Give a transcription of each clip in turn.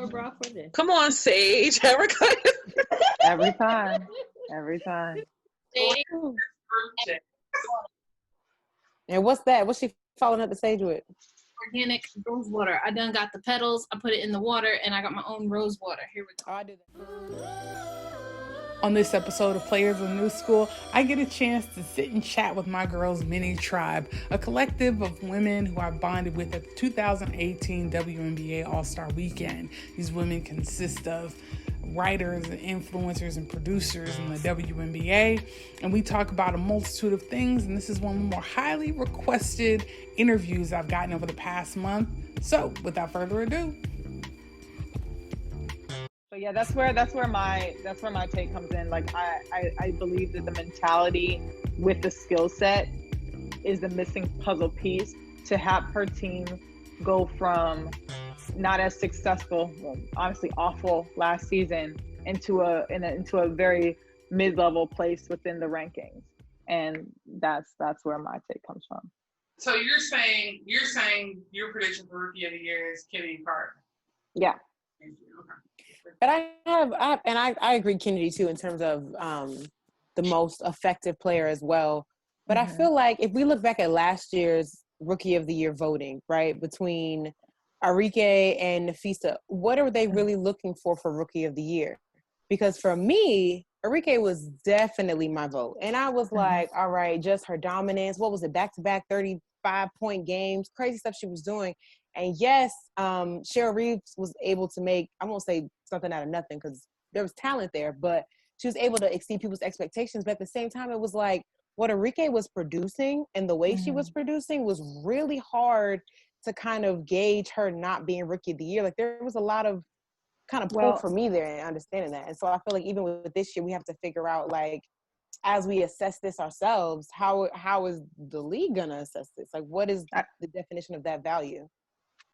bra for this. Come on, Sage. Erica. Every time. And what's that? What's she following up the Sage with? Organic rose water. I done got the petals. I put it in the water, and I got my own rose water. Here we go. Oh, I do that. On this episode of Players of New School, I get a chance to sit and chat with my girls' Minny Tribe, a collective of women who I bonded with at the 2018 WNBA All-Star Weekend. These women consist of writers and influencers and producers in the WNBA, and we talk about a multitude of things, and this is one of the more highly requested interviews I've gotten over the past month. So, without further ado. But yeah, that's where my take comes in. Like I believe that the mentality with the skill set is the missing puzzle piece to have her team go from not as successful, well, honestly awful last season into a very mid-level place within the rankings. And that's where my take comes from. So you're saying your prediction for Rookie of the Year is Kennedy Carter? Yeah. Okay. But I agree, Kennedy, too, in terms of the most effective player as well. But I feel like if we look back at last year's Rookie of the Year voting, right, between Arielle and Nafisa, what are they really looking for Rookie of the Year? Because for me, Arielle was definitely my vote. And I was like, all right, just her dominance. What was it? Back-to-back 35-point games, crazy stuff she was doing. And yes, Cheryl Reeves was able to make, I won't say something out of nothing because there was talent there, but she was able to exceed people's expectations. But at the same time, it was like what Arielle was producing and the way she was producing was really hard to kind of gauge her not being Rookie of the Year. Like there was a lot of kind of pull for me there and understanding that. And so I feel like even with this year, we have to figure out, like, as we assess this ourselves, how is the league going to assess this? Like, what is the definition of that value?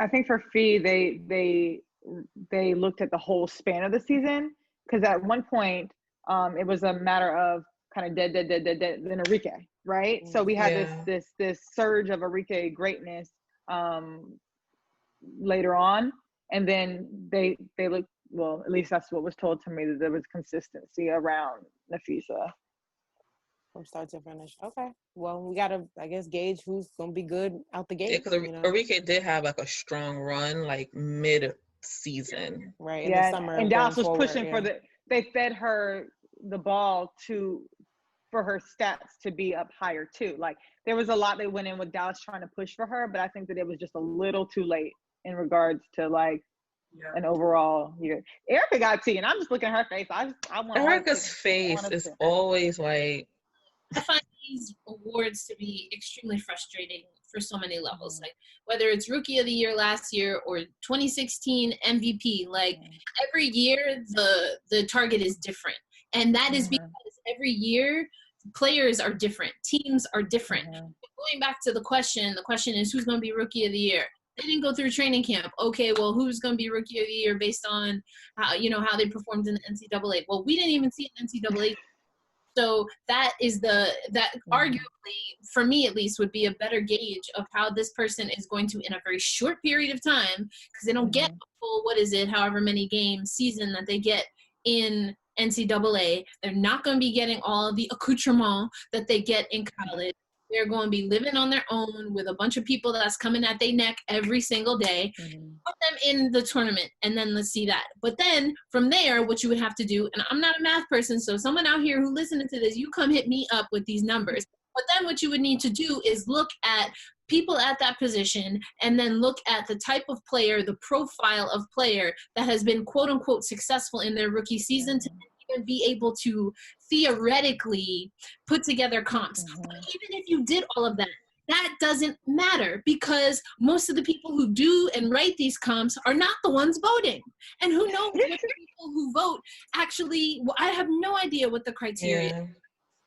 I think for Fee, they looked at the whole span of the season, because at one point it was a matter of kind of dead, then Arielle, right? So we had this surge of Arielle greatness later on, and then they looked, well, at least that's what was told to me, that there was consistency around Nafisa. From start to finish. Okay. Well, we got to, I guess, gauge who's going to be good out the gate. Yeah, because Arielle did have like a strong run, like mid-season. Right. In the summer. And Dallas was pushing for they fed her the ball for her stats to be up higher too. Like there was a lot they went in with Dallas trying to push for her, but I think that it was just a little too late in regards to like an overall year. Erica got tea, and I'm just looking at her face. I want Erica's face is always like. I find these awards to be extremely frustrating for so many levels. Like whether it's Rookie of the Year last year or 2016 MVP, like every year the target is different. And that is because every year players are different, teams are different. Going back to the question is who's going to be Rookie of the Year? They didn't go through training camp. Okay, well, who's going to be Rookie of the Year based on how they performed in the NCAA? Well, we didn't even see an NCAA. So that is arguably, for me at least, would be a better gauge of how this person is going to, in a very short period of time, because they don't get a full, however many game season that they get in NCAA. They're not going to be getting all of the accoutrement that they get in college. They're going to be living on their own with a bunch of people that's coming at their neck every single day. Put them in the tournament, and then let's see that. But then from there, what you would have to do, and I'm not a math person, so someone out here who listening to this, you come hit me up with these numbers. But then what you would need to do is look at people at that position and then look at the type of player, the profile of player that has been quote unquote successful in their rookie season to even be able to theoretically put together comps. But even if you did all of that, that doesn't matter, because most of the people who do and write these comps are not the ones voting. And who knows what the people who vote actually, I have no idea what the criteria is.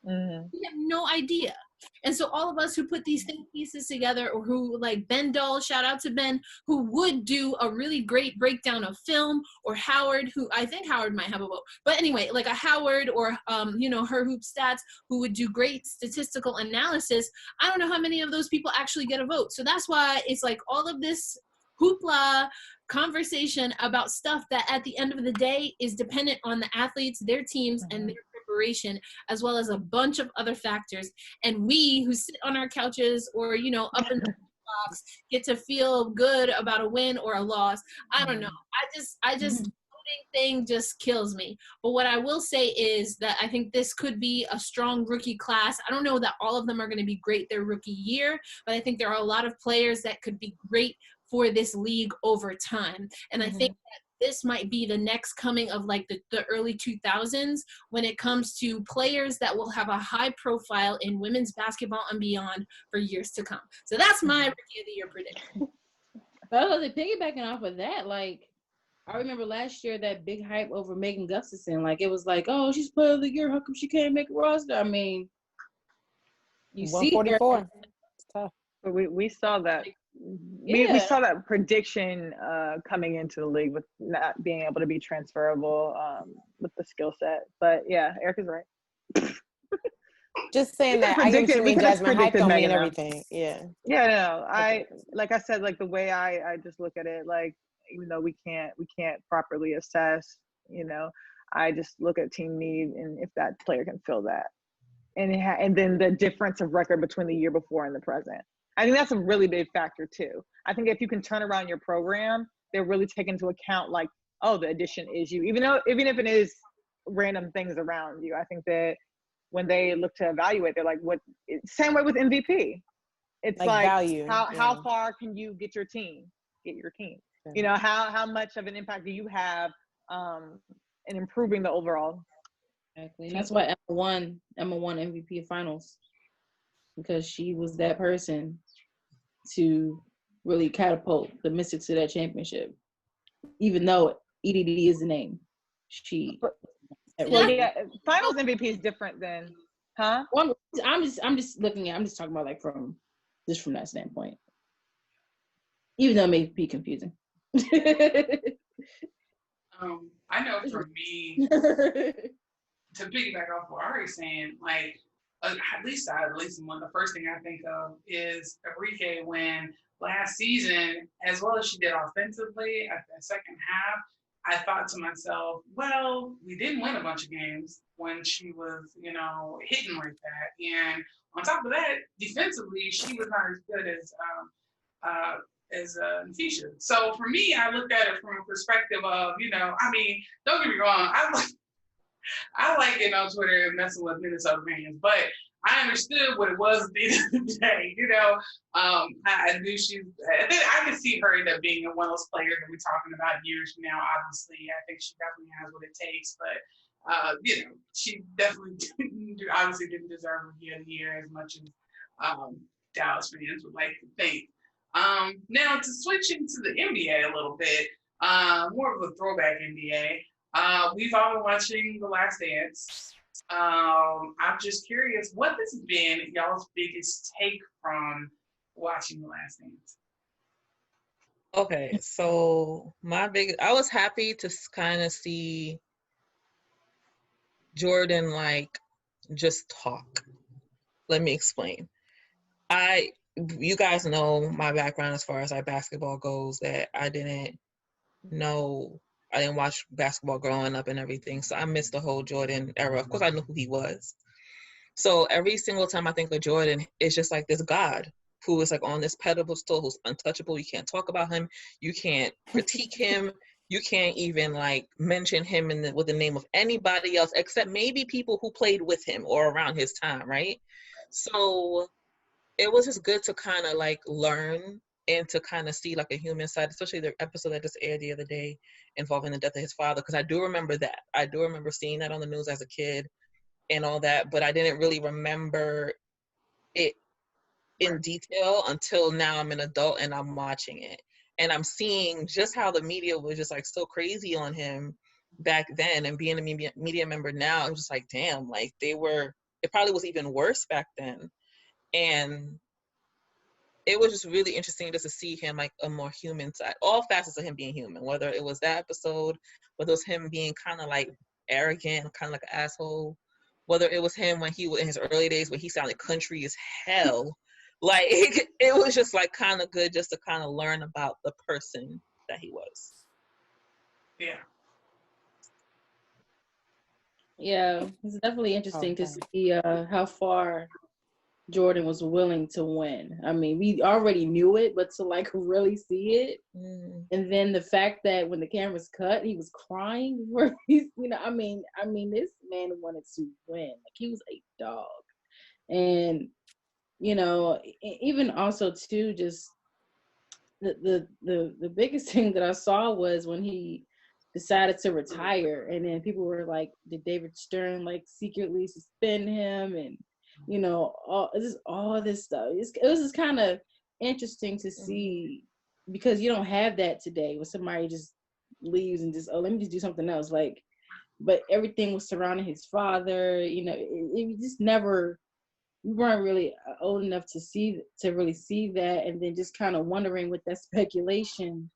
We have no idea. And so all of us who put these think pieces together, or who, like Ben Dahl, shout out to Ben, who would do a really great breakdown of film, or Howard, who I think Howard might have a vote. But anyway, like a Howard or, her Hoop Stats, who would do great statistical analysis. I don't know how many of those people actually get a vote. So that's why it's like all of this hoopla conversation about stuff that at the end of the day is dependent on the athletes, their teams, and their preparation, as well as a bunch of other factors. And we who sit on our couches or, you know, up in the box get to feel good about a win or a loss. I don't know. I just thing just kills me. But what I will say is that I think this could be a strong rookie class. I don't know that all of them are going to be great their rookie year, but I think there are a lot of players that could be great for this league over time. And I think that this might be the next coming of like the early 2000s when it comes to players that will have a high profile in women's basketball and beyond for years to come. So that's my rookie of the year prediction. Well, piggybacking off of that, like, I remember last year that big hype over Megan Gustafson. Like, it was like, oh, she's player of the year. How come she can't make a roster? I mean, you see 144. It's tough. But we saw that. Yeah. We saw that prediction coming into the league with not being able to be transferable with the skill set. But yeah, Erica's right. Just saying that. I get what you mean, Jasmine. Hype don't mean everything. Yeah. Yeah, no. Like I said, like the way I just look at it, like, even though we can't properly assess, you know, I just look at team need and if that player can fill that, and then the difference of record between the year before and the present. I think that's a really big factor too. I think if you can turn around your program, they're really taking into account like, oh, the addition is you, even if it is random things around you. I think that when they look to evaluate, they're like, what? Same way with MVP. It's like value. How far can you get your team? You know, how much of an impact do you have in improving the overall? Exactly. And that's why Emma won MVP of finals, because she was that person to really catapult the Mystics to that championship. Even though EDD is the name, finals MVP is different than, huh? I'm just talking about like from that standpoint. Even though it may be confusing. I know for me, to piggyback off what Ari's saying, like at least one, the first thing I think of is Enrique when last season, as well as she did offensively at the second half, I thought to myself, well, we didn't win a bunch of games when she was, you know, hitting like that. And on top of that, defensively, she was not as good as Nafisha. So for me, I looked at it from a perspective of, you know, I mean, don't get me wrong, I like getting on Twitter and messing with Minnesota fans, but I understood what it was at the end of the day. You know, I knew I could see her end up being one of those players that we're talking about years from now. Obviously, I think she definitely has what it takes, but you know, she definitely didn't deserve Rookie of the Year as much as Dallas fans would like to think. Now to switch into the NBA a little bit, more of a throwback NBA. We've all been watching The Last Dance. I'm just curious, what has been y'all's biggest take from watching The Last Dance? Okay, so I was happy to kind of see Jordan like just talk. Let me explain. You guys know my background as far as like basketball goes, that I didn't watch basketball growing up and everything. So I missed the whole Jordan era. Of course, I knew who he was. So every single time I think of Jordan, it's just like this God who is like on this pedestal, who's untouchable. You can't talk about him. You can't critique him. You can't even like mention him with the name of anybody else except maybe people who played with him or around his time, right? So it was just good to kind of like learn and to kind of see like a human side, especially the episode that just aired the other day involving the death of his father, because I do remember that. I do remember seeing that on the news as a kid and all that, but I didn't really remember it in detail until now I'm an adult and I'm watching it. And I'm seeing just how the media was just like so crazy on him back then, and being a media member now, I'm just like, damn, like it probably was even worse back then. And it was just really interesting just to see him like a more human side, all facets of him being human, whether it was that episode, whether it was him being kind of like arrogant, kind of like an asshole, whether it was him when he was in his early days where he sounded country as hell, Like it was just like kind of good just to kind of learn about the person that he was. Yeah. Yeah, it's definitely interesting to Okay. see how far Jordan was willing to win. I mean, we already knew it, but to like really see it, and then the fact that when the cameras cut, he was crying. I mean, this man wanted to win. Like he was a dog, and even also too, just the biggest thing that I saw was when he decided to retire, and then people were like, did David Stern like secretly suspend him, and all this stuff. It was just kind of interesting to see, because you don't have that today when somebody just leaves and just, oh, let me just do something else, like, but everything was surrounding his father. It just never, we weren't really old enough to really see that, and then just kind of wondering with that speculation.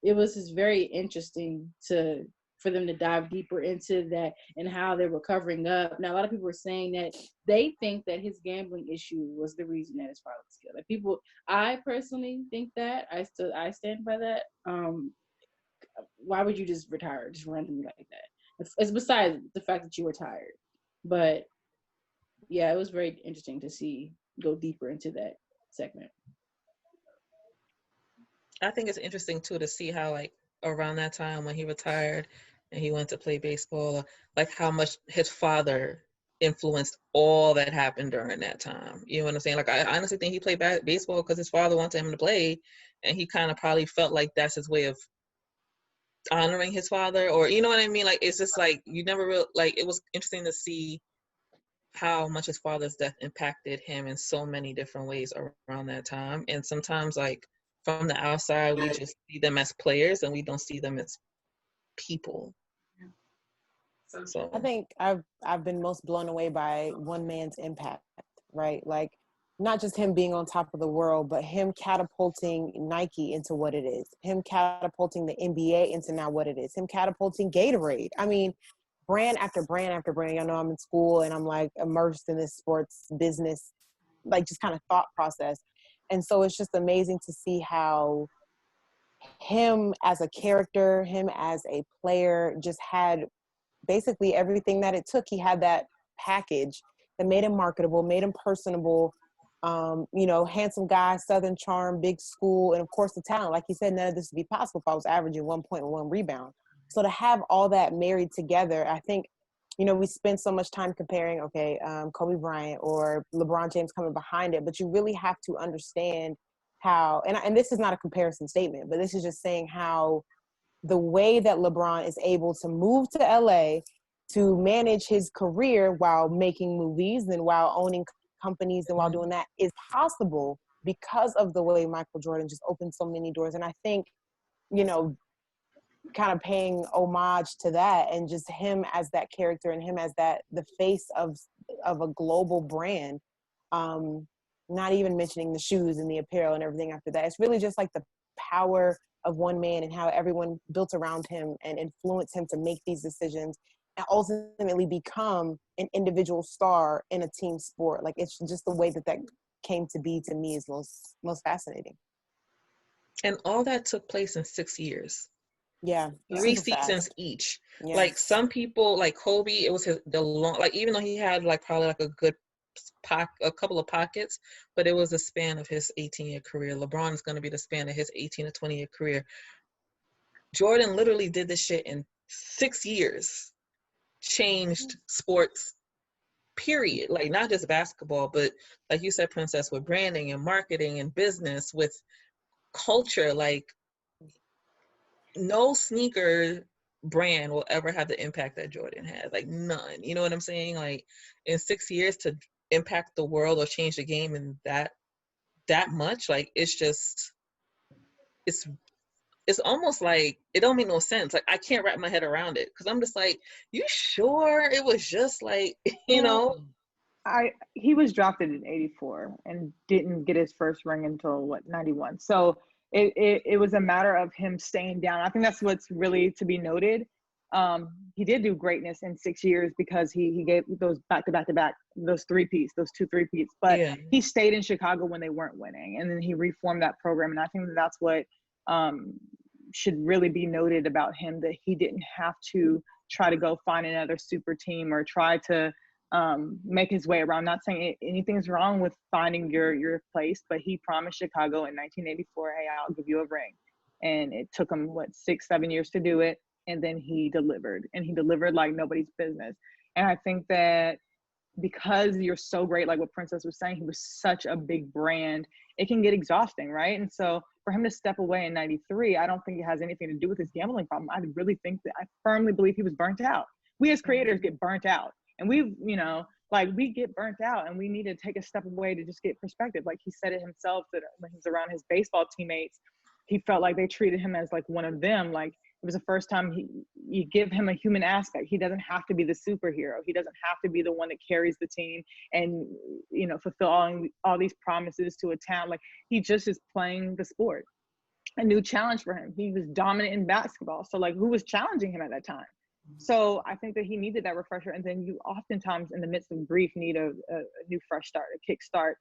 It was just very interesting for them to dive deeper into that and how they were covering up. Now, a lot of people were saying that they think that his gambling issue was the reason that his father was killed. Like people, I personally think that. I stand by that. Why would you just retire just randomly like that? It's besides the fact that you were tired, but yeah, it was very interesting to go deeper into that segment. I think it's interesting too to see how like around that time when he retired and he went to play baseball, like how much his father influenced all that happened during that time. You know what I'm saying? Like I honestly think he played baseball because his father wanted him to play, and he kind of probably felt like that's his way of honoring his father, or you know what I mean? Like it's just like you never really, like, it was interesting to see how much his father's death impacted him in so many different ways around that time. And sometimes like from the outside we just see them as players and we don't see them as people. So I think I've been most blown away by one man's impact, right? Like not just him being on top of the world, but him catapulting Nike into what it is, him catapulting the NBA into now what it is, him catapulting Gatorade. I mean, brand after brand after brand. I know I'm in school and I'm like immersed in this sports business, like just kind of thought process. And so it's just amazing to see how him as a character, him as a player just had basically everything that it took. He had that package that made him marketable, made him personable, handsome guy, Southern charm, big school, and of course the talent. Like he said, none of this would be possible if I was averaging 1.1 rebound. So to have all that married together, I think, we spend so much time comparing, Kobe Bryant or LeBron James coming behind it, but you really have to understand how, and this is not a comparison statement, but this is just saying how the way that LeBron is able to move to LA to manage his career while making movies and while owning companies and while doing that is possible because of the way Michael Jordan just opened so many doors. And I think, kind of paying homage to that and just him as that character and him as the face of a global brand, not even mentioning the shoes and the apparel and everything after that. It's really just like the power of one man and how everyone built around him and influenced him to make these decisions and ultimately become an individual star in a team sport. Like it's just the way that came to be, to me, is most fascinating. And all that took place in 6 years. Yeah. 3 seasons each. Yeah. Like some people, like Kobe, it was even though he had like probably like a couple of pockets, but it was a span of his 18-year career. LeBron is going to be the span of his 18 to 20-year career. Jordan literally did this shit in 6 years, changed sports, period. Like not just basketball, but like you said, Princess, with branding and marketing and business, with culture. Like no sneaker brand will ever have the impact that Jordan had. Like none. You know what I'm saying? Like in 6 years to impact the world or change the game in that much, like it's almost like it don't make no sense. Like I can't wrap my head around it because I'm just like, you sure it was just like, He was drafted in '84 and didn't get his first ring until '91. So it was a matter of him staying down. I think that's what's really to be noted. he did do greatness in 6 years because he gave those back-to-back, those two three-peats. But he stayed in Chicago when they weren't winning, and then he reformed that program. And I think that's what should really be noted about him, that he didn't have to try to go find another super team or try to make his way around. Not saying anything's wrong with finding your place, but he promised Chicago in 1984, hey, I'll give you a ring. And it took him, 6-7 years to do it. And then he delivered, and he delivered like nobody's business. And I think that because you're so great, like what Princess was saying, he was such a big brand, it can get exhausting, right? And so for him to step away in 93, I don't think it has anything to do with his gambling problem. I really think that, I firmly believe he was burnt out. We as creators get burnt out, and we get burnt out, and we need to take a step away to just get perspective. Like he said it himself, that when he was around his baseball teammates, he felt like they treated him as like one of them. Like it was the first time you give him a human aspect. He doesn't have to be the superhero. He doesn't have to be the one that carries the team and, fulfill all these promises to a town. Like he just is playing the sport. A new challenge for him. He was dominant in basketball. So like, who was challenging him at that time? So I think that he needed that refresher. And then you oftentimes in the midst of grief need a new fresh start, a kick start,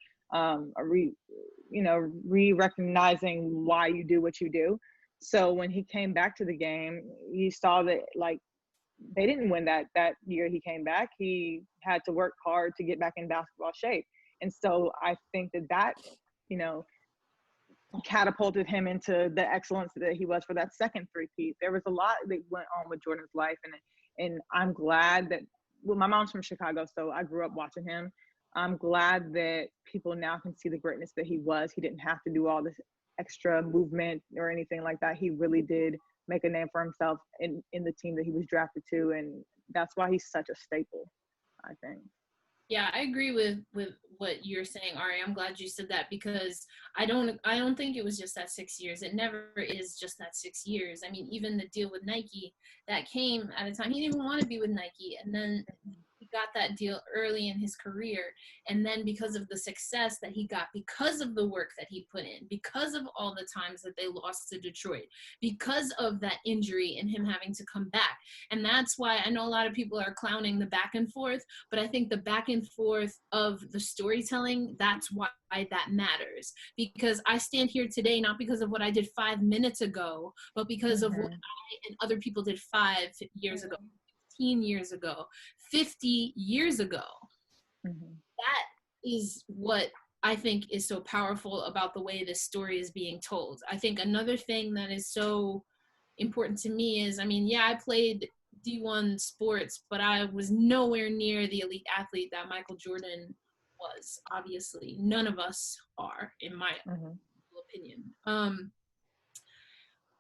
re-recognizing why you do what you do. So when he came back to the game, you saw that like they didn't win that year he came back. He had to work hard to get back in basketball shape. And so I think that catapulted him into the excellence that he was for that second three-peat. There was a lot that went on with Jordan's life, and I'm glad that, well, my mom's from Chicago, so I grew up watching him. I'm glad that people now can see the greatness that he was. He didn't have to do all this extra movement or anything like that. He really did make a name for himself in the team that he was drafted to, and that's why he's such a staple, I think. Yeah, I agree with what you're saying, Ari. I'm glad you said that, because I don't think it was just that 6 years. It never is just that 6 years. I mean, even the deal with Nike that came at a time he didn't even want to be with Nike, and then he got that deal early in his career, and then because of the success that he got, because of the work that he put in, because of all the times that they lost to Detroit, because of that injury and him having to come back. And that's why I know a lot of people are clowning the back and forth, but I think the back and forth of the storytelling, that's why that matters. Because I stand here today not because of what I did 5 minutes ago, but because of what I and other people did 5 years ago, 15 years ago, 50 years ago. That is what I think is so powerful about the way this story is being told. I think another thing that is so important to me is, I mean, yeah, I played D1 sports, but I was nowhere near the elite athlete that Michael Jordan was. Obviously, none of us are, in my opinion.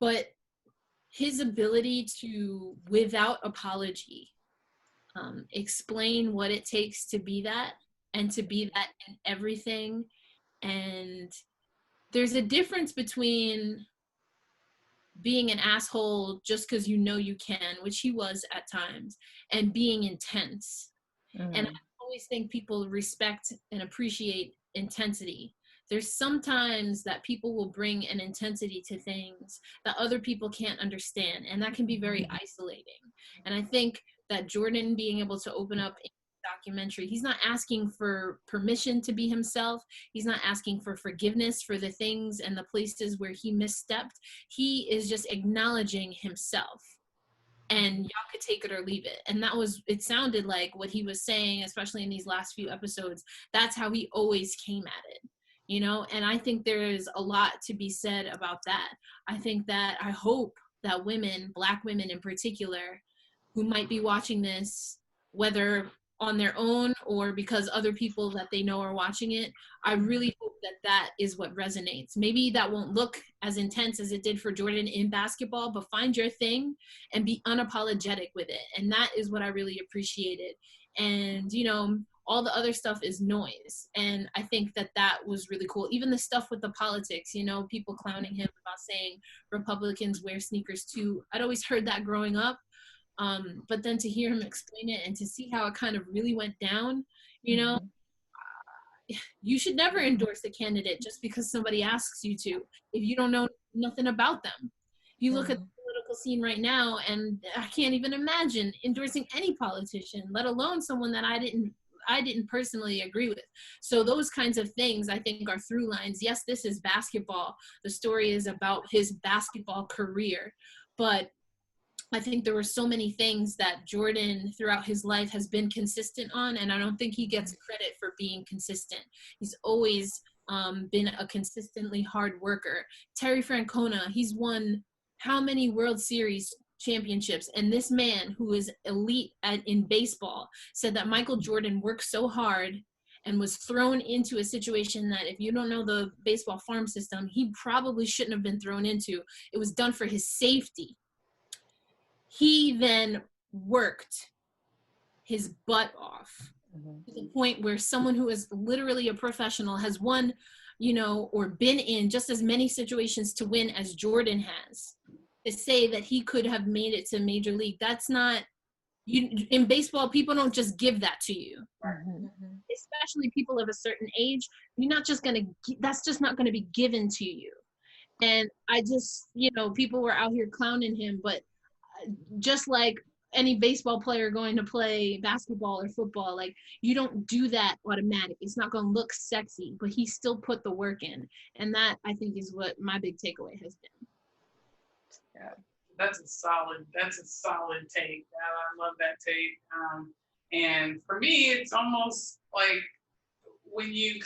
But his ability to, without apology, explain what it takes to be that, and to be that in everything. And there's a difference between being an asshole just because you know you can, which he was at times, and being intense. And I always think people respect and appreciate intensity. There's sometimes that people will bring an intensity to things that other people can't understand, and that can be very isolating. And I think that Jordan being able to open up in the documentary, he's not asking for permission to be himself. He's not asking for forgiveness for the things and the places where he misstepped. He is just acknowledging himself. And y'all could take it or leave it. And it sounded like what he was saying, especially in these last few episodes, that's how he always came at it. And I think there is a lot to be said about that. I hope that women, Black women in particular, who might be watching this, whether on their own or because other people that they know are watching it, I really hope that is what resonates. Maybe that won't look as intense as it did for Jordan in basketball, but find your thing and be unapologetic with it. And that is what I really appreciated. And, all the other stuff is noise. And I think that was really cool. Even the stuff with the politics, people clowning him about saying Republicans wear sneakers too. I'd always heard that growing up. But then to hear him explain it and to see how it kind of really went down, you should never endorse a candidate just because somebody asks you to, if you don't know nothing about them. You look at the political scene right now, and I can't even imagine endorsing any politician, let alone someone that I didn't personally agree with. So those kinds of things I think are through lines. Yes, this is basketball. The story is about his basketball career, but I think there were so many things that Jordan throughout his life has been consistent on, and I don't think he gets credit for being consistent. He's always been a consistently hard worker. Terry Francona, he's won how many World Series championships? And this man who is elite in baseball said that Michael Jordan worked so hard and was thrown into a situation that, if you don't know the baseball farm system, he probably shouldn't have been thrown into. It was done for his safety. He then worked his butt off to the point where someone who is literally a professional has won, or been in just as many situations to win as Jordan has. To say that he could have made it to Major League, that's not, in baseball, people don't just give that to you. Especially people of a certain age, that's just not going to be given to you. And I just, people were out here clowning him, but just like any baseball player going to play basketball or football, like, you don't do that automatic. It's not going to look sexy, but he still put the work in. And that, I think, is what my big takeaway has been. Yeah, that's a solid take. I love that take. And for me, it's almost like when you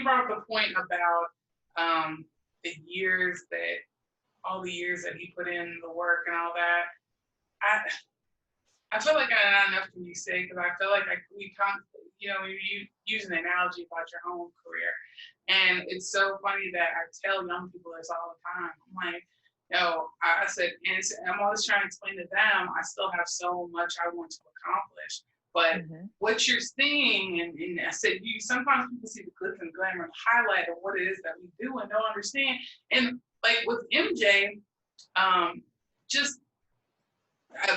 brought up the point about all the years that he put in the work and all that, I feel like not enough can be said, because I feel like you use an analogy about your own career. And it's so funny that I tell young people this all the time. I'm like, I said, and I'm always trying to explain to them, I still have so much I want to accomplish. But what you're seeing, and I said, sometimes people see the glitz and glamour, the highlight of what it is that we do and don't understand. And like with MJ,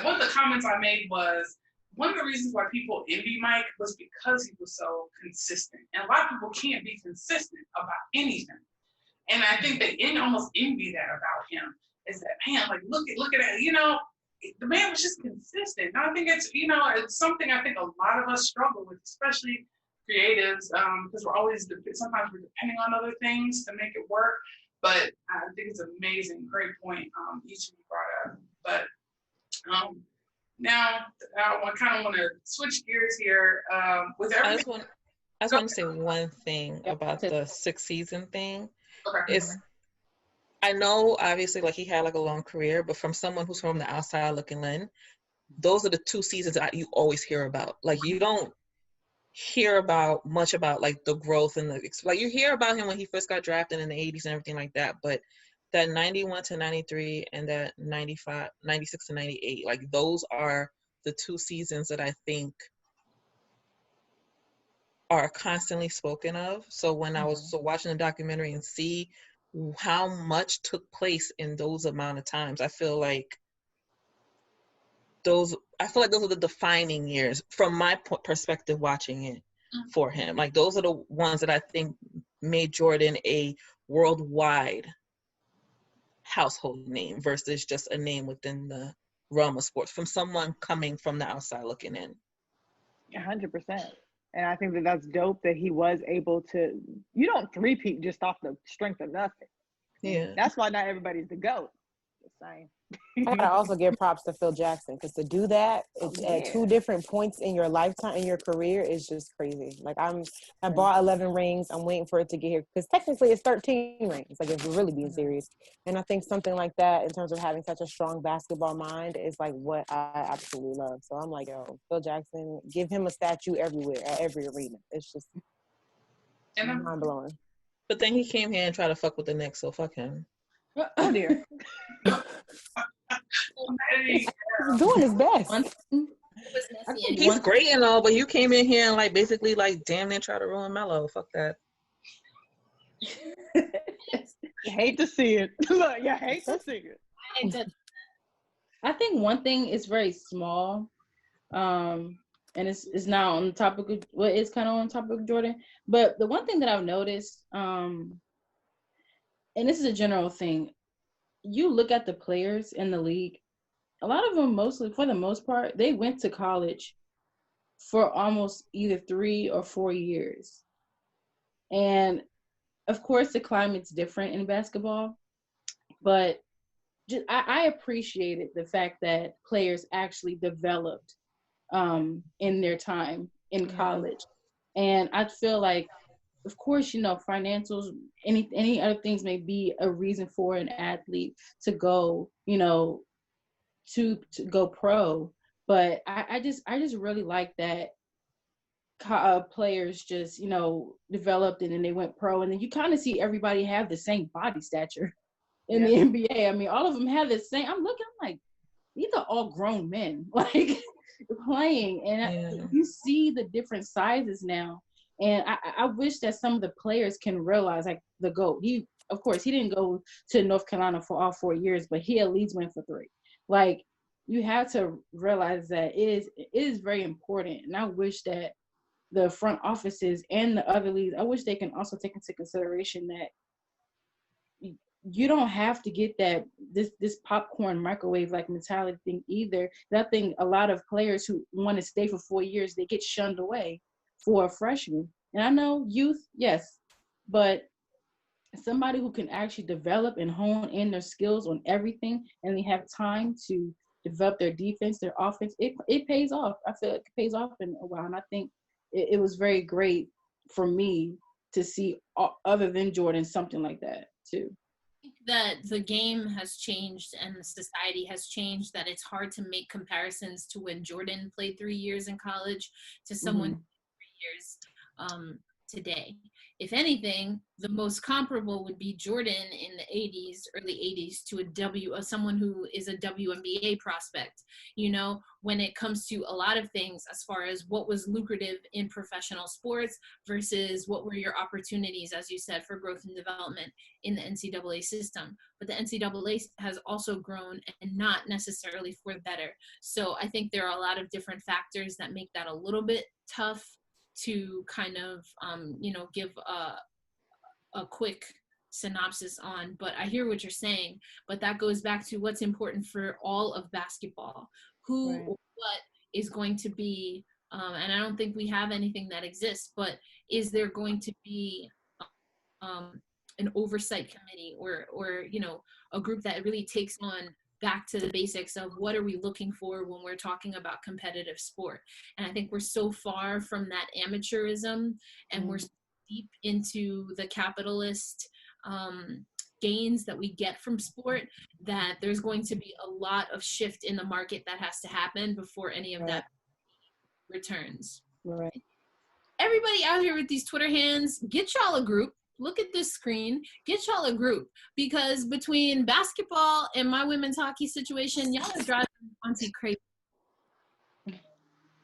one of the comments I made was, one of the reasons why people envy Mike was because he was so consistent. And a lot of people can't be consistent about anything. And I think they almost envy that about him, is that, man, like, look at that, the man was just consistent. And I think it's something I think a lot of us struggle with, especially creatives, because sometimes we're depending on other things to make it work. But I think it's amazing, great point each of you brought up. But now I kind of want to switch gears here with everything. I just want to say one thing about the 6th season thing. Okay. I know obviously like he had like a long career, but from someone who's from the outside looking in, those are the 2 seasons that you always hear about. Like, you don't hear much about like the growth and like you hear about him when he first got drafted in the 80s and everything like that, but that 91 to 93 and that 96 to 98, like, those are the 2 seasons that I think are constantly spoken of. So when I was watching the documentary and see how much took place in those amount of times, I feel like those are the defining years from my perspective watching it for him. Like, those are the ones that I think made Jordan a worldwide household name versus just a name within the realm of sports from someone coming from the outside looking in. 100%. And I think that's dope that he was able to, you don't three-peat just off the strength of nothing. Yeah. That's why not everybody's the GOAT. Just saying. I gotta also give props to Phil Jackson, because to do that at 2 different points in your lifetime, in your career, is just crazy. Like, I bought 11 rings. I'm waiting for it to get here, because technically it's 13 rings. Like, if we're really being serious. And I think something like that, in terms of having such a strong basketball mind, is like what I absolutely love. So I'm like, Phil Jackson, give him a statue everywhere, at every arena. It's just mind blowing. But then he came here and tried to fuck with the Knicks, so fuck him. Oh dear. He's doing his best. He's great and all, but you came in here and like basically like damn near try to ruin Melo. Fuck that. You hate to see it. Look, you hate to see it. I think one thing is very small, and it's not on the topic of, well, it's kind of on the topic of Jordan. But the one thing that I've noticed, and this is a general thing, you look at the players in the league, a lot of them, mostly for the most part, they went to college for almost either 3 or 4 years. And of course, the climate's different in basketball, but I appreciated the fact that players actually developed in their time in college. And I feel like, of course, financials, any other things may be a reason for an athlete to go, to go pro. But I just really like that players just, developed and then they went pro. And then you kind of see everybody have the same body stature in the NBA. I mean, all of them have the same. I'm like, these are all grown men, like playing. And you see the different sizes now. And I wish that some of the players can realize, like the GOAT, of course, he didn't go to North Carolina for all 4 years, but he at least went for 3. Like, you have to realize that it is very important. And I wish that the front offices and the other leagues, I wish they can also take into consideration that you don't have to get this popcorn microwave like mentality thing either. I think a lot of players who want to stay for 4 years, they get shunned away for a freshman. And I know youth, yes, but somebody who can actually develop and hone in their skills on everything, and they have time to develop their defense, their offense, it pays off. I feel like it pays off in a while. And I think it was very great for me to see, other than Jordan, something like that too. That the game has changed and the society has changed, that it's hard to make comparisons to when Jordan played 3 years in college to someone 3 years today. If anything, the most comparable would be Jordan in the 80s, early 80s, to someone who is a WNBA prospect, when it comes to a lot of things as far as what was lucrative in professional sports versus what were your opportunities, as you said, for growth and development in the NCAA system. But the NCAA has also grown, and not necessarily for the better. So I think there are a lot of different factors that make that a little bit tough to kind of, give a quick synopsis on. But I hear what you're saying, but that goes back to what's important for all of basketball. Who or what is going to be, and I don't think we have anything that exists, but is there going to be an oversight committee or a group that really takes on back to the basics of what are we looking for when we're talking about competitive sport? And I think we're so far from that amateurism, and we're deep into the capitalist gains that we get from sport, that there's going to be a lot of shift in the market that has to happen before any of that returns. Right. Everybody out here with these Twitter hands, get y'all a group. Look at this screen. Get y'all a group, because between basketball and my women's hockey situation, y'all are driving Auntie crazy.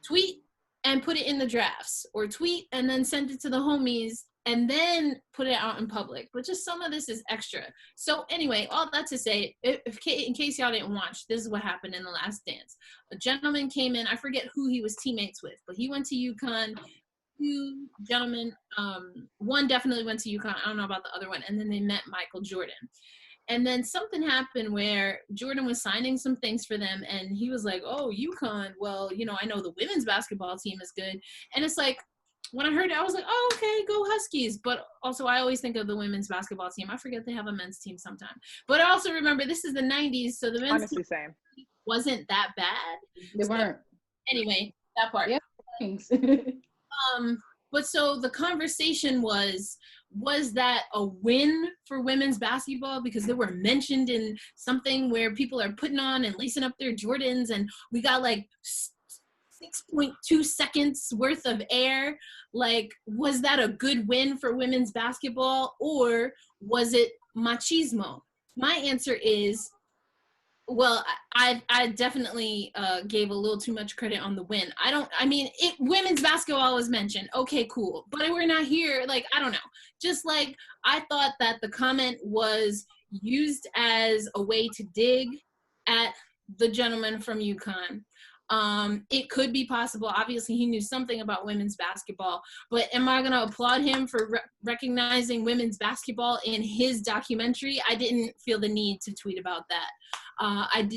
Tweet and put it in the drafts, or tweet and then send it to the homies and then put it out in public. But just some of this is extra. So anyway, all that to say, in case y'all didn't watch, this is what happened in The Last Dance. A gentleman came in, I forget who he was teammates with, but he went to UConn. 2 gentlemen, one definitely went to UConn. I don't know about the other one. And then they met Michael Jordan. And then something happened where Jordan was signing some things for them, and he was like, oh, UConn, well, I know the women's basketball team is good. And it's like, when I heard it, I was like, oh, okay, go Huskies. But also, I always think of the women's basketball team. I forget they have a men's team sometime. But I also remember this is the 90s, so the men's team wasn't that bad. They weren't. Anyway, that part. Yeah, thanks. But so the conversation was that a win for women's basketball, because they were mentioned in something where people are putting on and lacing up their Jordans, and we got like 6.2 seconds worth of air? Like, was that a good win for women's basketball, or was it machismo? My answer is, well, I definitely gave a little too much credit on the win. Women's basketball was mentioned. Okay, cool. But we're not here. Like, I don't know. Just like, I thought that the comment was used as a way to dig at the gentleman from UConn. It could be possible. Obviously, he knew something about women's basketball, but am I going to applaud him for recognizing women's basketball in his documentary? I didn't feel the need to tweet about that.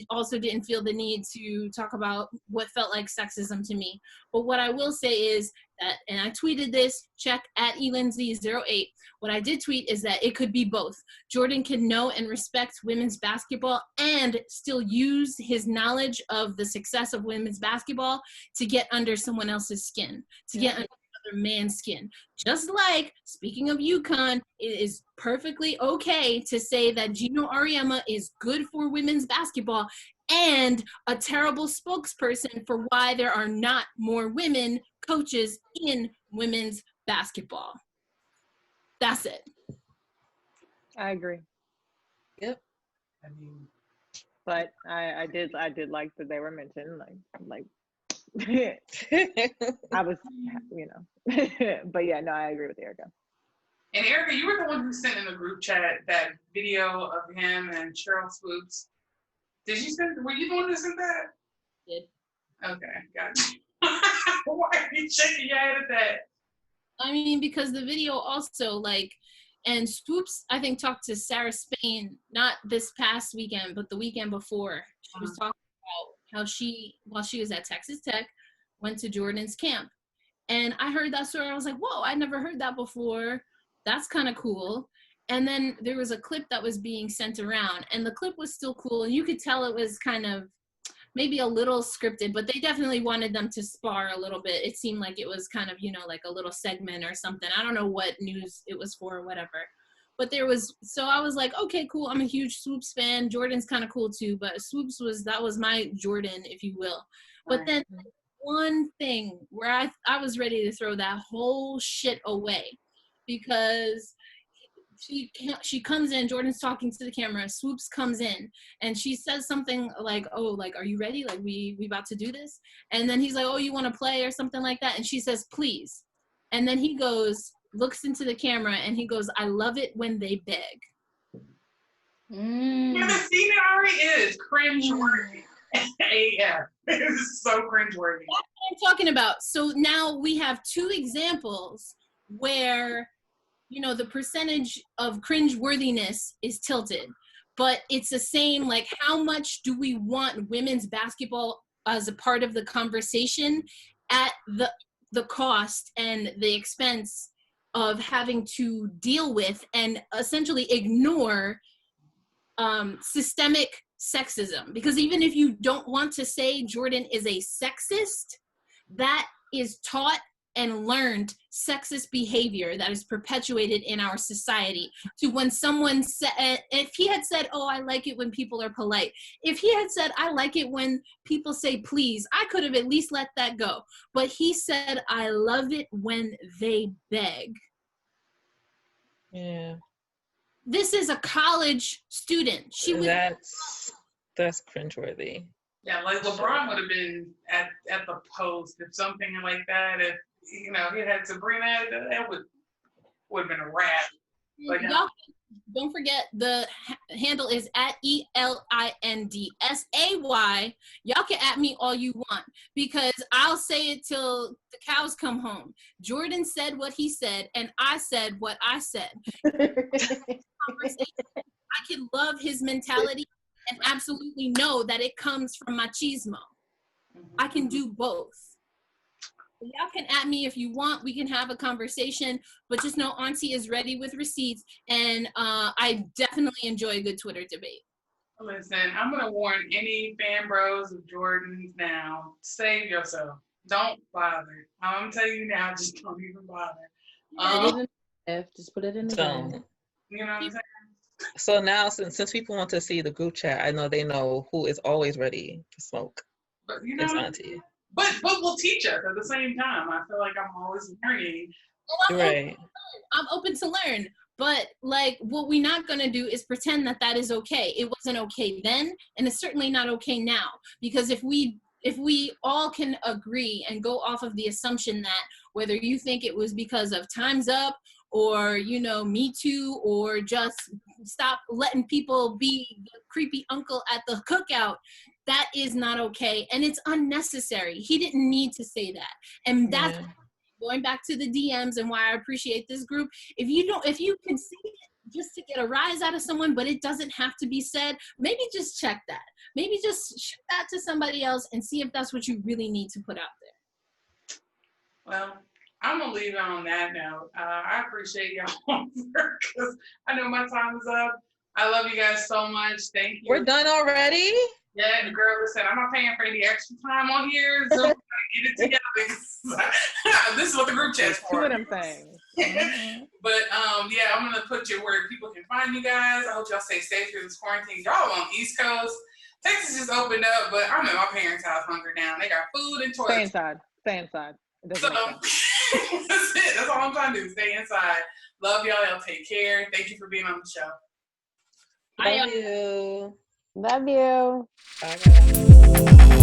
Also didn't feel the need to talk about what felt like sexism to me. But what I will say is that, and I tweeted this, check at elindsay08. What I did tweet is that it could be both. Jordan can know and respect women's basketball and still use his knowledge of the success of women's basketball to get under someone else's skin, to get under another man's skin. Just like, speaking of UConn, it is perfectly okay to say that Gino Auriemma is good for women's basketball and a terrible spokesperson for why there are not more women coaches in women's basketball. That's it. I agree. Yep. I mean, But I did like that they were mentioned. Like I was, you know. But yeah, no, I agree with Erica. and Erica, you were the one who sent in the group chat that video of him and Cheryl Swoops. Were you the one who sent that? Did. Okay, got you. Why are you shaking your head at that? I mean, because the video also, like, and Swoops, I think, talked to Sarah Spain, not this past weekend, but the weekend before. She was talking about how she, while she was at Texas Tech, went to Jordan's camp. And I heard that story. I was like, whoa, I never heard that before. That's kind of cool. And then there was a clip that was being sent around, and the clip was still cool. And you could tell it was kind of maybe a little scripted, but they definitely wanted them to spar a little bit. It seemed like it was kind of, you know, like a little segment or something. I don't know what news it was for or whatever. But so I was like, okay, cool. I'm a huge Swoops fan. Jordan's kind of cool too, but Swoops that was my Jordan, if you will. But then one thing where I was ready to throw that whole shit away, because she comes in, Jordan's talking to the camera, Swoops comes in, and she says something like, oh, like, are you ready? Like, we about to do this? And then he's like, oh, you want to play or something like that? And she says, please. And then he goes, looks into the camera, and he goes, I love it when they beg. Yeah, the scene already is cringeworthy. AF. It's so cringeworthy. That's what I'm talking about. So now we have two examples where, you know, the percentage of cringeworthiness is tilted, but it's the same, like, how much do we want women's basketball as a part of the conversation at the cost and the expense of having to deal with and essentially ignore systemic sexism? Because even if you don't want to say Jordan is a sexist, that is taught and learned sexist behavior that is perpetuated in our society. To when someone said, if he had said, oh, I like it when people are polite. If he had said, I like it when people say please, I could have at least let that go. But he said, I love it when they beg. Yeah. This is a college student. That's cringeworthy. Yeah, like LeBron would have been at the post if something like that. If you know he had Sabrina, that would have been a wrap. But y'all, don't forget the handle is at ELINDSAY. Y'all can at me all you want, because I'll say it till the cows come home. Jordan said what he said, and I said what I said. I can love his mentality and absolutely know that it comes from machismo. I can do both. Y'all can at me if you want. We can have a conversation, but just know Auntie is ready with receipts, and I definitely enjoy a good Twitter debate. Listen, I'm gonna warn any fan bros of Jordan's now. Save yourself. Don't bother. I'm telling you now, just don't even bother. Just put it in the So, you know what I'm saying? So now, since people want to see the group chat, I know they know who is always ready to smoke. But you know, it's Auntie. But will teach us at the same time. I feel like I'm always learning. Right. I'm open to learn. But, like, what we're not going to do is pretend that that is okay. It wasn't okay then, and it's certainly not okay now. Because if we all can agree and go off of the assumption that whether you think it was because of Time's Up or, you know, Me Too, or just stop letting people be the creepy uncle at the cookout, that is not okay, and it's unnecessary. He didn't need to say that. And that's going back to the DMs and why I appreciate this group. If you can see it just to get a rise out of someone, but it doesn't have to be said, maybe just check that. Maybe just shoot that to somebody else and see if that's what you really need to put out there. Well, I'm going to leave it on that note. I appreciate y'all because I know my time is up. I love you guys so much. Thank you. We're done already? Yeah, the girl that said, I'm not paying for any extra time on here. So get it together. This is what the group chat's for. Two of them things. But yeah, I'm going to put you where people can find you guys. I hope y'all stay safe through this quarantine. Y'all on the East Coast. Texas just opened up, but I'm at my parents' house hungry now. They got food and toilets. Stay inside. Stay inside. So that's it. That's all I'm trying to do. Stay inside. Love y'all. Y'all take care. Thank you for being on the show. Love you. Love you. Bye, guys.